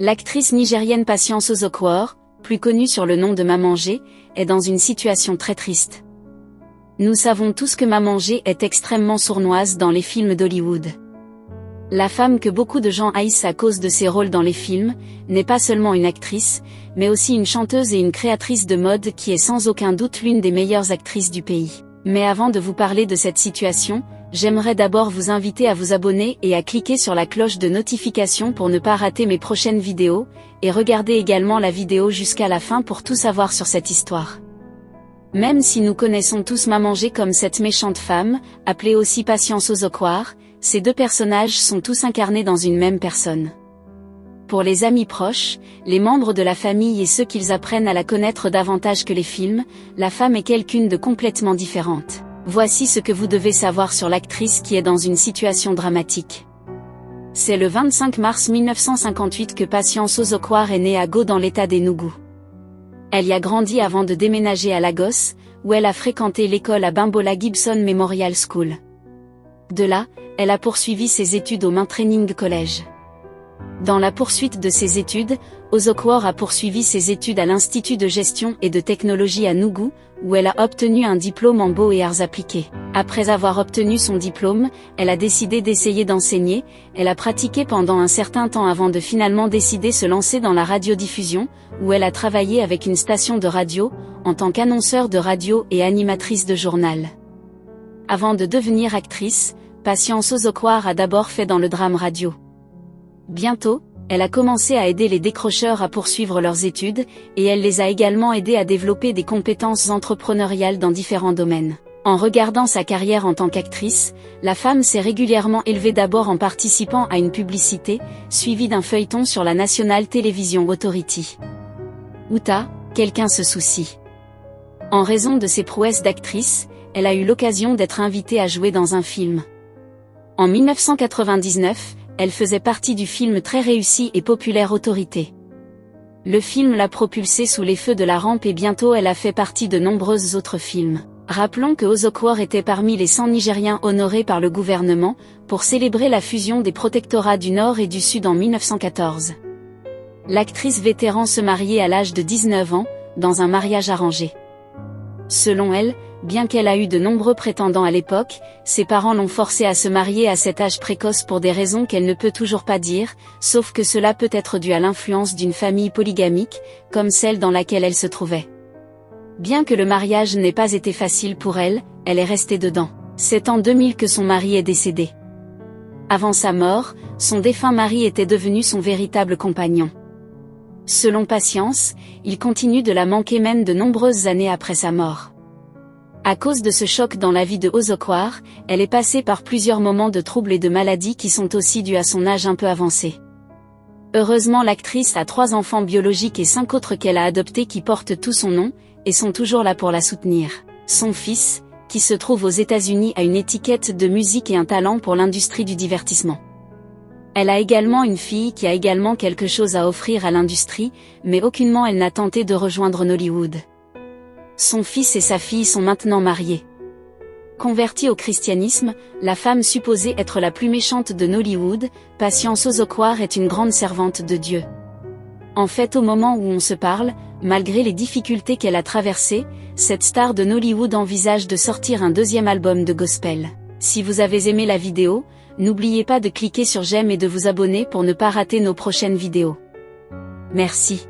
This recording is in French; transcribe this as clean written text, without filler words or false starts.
L'actrice nigérienne Patience Ozokwor, plus connue sur le nom de Maman G, est dans une situation très triste. Nous savons tous que Maman G est extrêmement sournoise dans les films d'Hollywood. La femme que beaucoup de gens haïssent à cause de ses rôles dans les films, n'est pas seulement une actrice, mais aussi une chanteuse et une créatrice de mode qui est sans aucun doute l'une des meilleures actrices du pays. Mais avant de vous parler de cette situation, j'aimerais d'abord vous inviter à vous abonner et à cliquer sur la cloche de notification pour ne pas rater mes prochaines vidéos, et regardez également la vidéo jusqu'à la fin pour tout savoir sur cette histoire. Même si nous connaissons tous Maman G comme cette méchante femme, appelée aussi Patience Ozokwor, ces deux personnages sont tous incarnés dans une même personne. Pour les amis proches, les membres de la famille et ceux qu'ils apprennent à la connaître davantage que les films, la femme est quelqu'une de complètement différente. Voici ce que vous devez savoir sur l'actrice qui est dans une situation dramatique. C'est le 25 mars 1958 que Patience Ozokwor est née à Go dans l'état d'Enugu. Elle y a grandi avant de déménager à Lagos, où elle a fréquenté l'école à Bimbola Gibson Memorial School. De là, elle a poursuivi ses études au Main Training College. Dans la poursuite de ses études, Ozokwor a poursuivi ses études à l'Institut de gestion et de technologie à Nugu, où elle a obtenu un diplôme en beaux et arts appliqués. Après avoir obtenu son diplôme, elle a décidé d'essayer d'enseigner, elle a pratiqué pendant un certain temps avant de finalement décider se lancer dans la radiodiffusion, où elle a travaillé avec une station de radio, en tant qu'annonceur de radio et animatrice de journal. Avant de devenir actrice, Patience Ozokwor a d'abord fait dans le drame radio. Bientôt, elle a commencé à aider les décrocheurs à poursuivre leurs études, et elle les a également aidés à développer des compétences entrepreneuriales dans différents domaines. En regardant sa carrière en tant qu'actrice, la femme s'est régulièrement élevée d'abord en participant à une publicité, suivie d'un feuilleton sur la National Television Authority. Outa, quelqu'un se soucie. En raison de ses prouesses d'actrice, elle a eu l'occasion d'être invitée à jouer dans un film. En 1999, elle faisait partie du film très réussi et populaire Autorité. Le film l'a propulsée sous les feux de la rampe et bientôt elle a fait partie de nombreux autres films. Rappelons que Ozokwor était parmi les 100 Nigériens honorés par le gouvernement, pour célébrer la fusion des protectorats du Nord et du Sud en 1914. L'actrice vétéran se mariait à l'âge de 19 ans, dans un mariage arrangé. Selon elle, bien qu'elle a eu de nombreux prétendants à l'époque, ses parents l'ont forcée à se marier à cet âge précoce pour des raisons qu'elle ne peut toujours pas dire, sauf que cela peut être dû à l'influence d'une famille polygamique, comme celle dans laquelle elle se trouvait. Bien que le mariage n'ait pas été facile pour elle, elle est restée dedans. C'est en 2000 que son mari est décédé. Avant sa mort, son défunt mari était devenu son véritable compagnon. Selon Patience, il continue de la manquer même de nombreuses années après sa mort. À cause de ce choc dans la vie de Ozokwor, elle est passée par plusieurs moments de troubles et de maladies qui sont aussi dus à son âge un peu avancé. Heureusement, l'actrice a 3 enfants biologiques et 5 autres qu'elle a adoptés qui portent tout son nom, et sont toujours là pour la soutenir. Son fils, qui se trouve aux États-Unis, a une étiquette de musique et un talent pour l'industrie du divertissement. Elle a également une fille qui a également quelque chose à offrir à l'industrie, mais aucunement elle n'a tenté de rejoindre Nollywood. Son fils et sa fille sont maintenant mariés. Convertie au christianisme, la femme supposée être la plus méchante de Nollywood, Patience Ozokwor est une grande servante de Dieu. En fait, au moment où on se parle, malgré les difficultés qu'elle a traversées, cette star de Nollywood envisage de sortir un 2e album de gospel. Si vous avez aimé la vidéo, n'oubliez pas de cliquer sur j'aime et de vous abonner pour ne pas rater nos prochaines vidéos. Merci.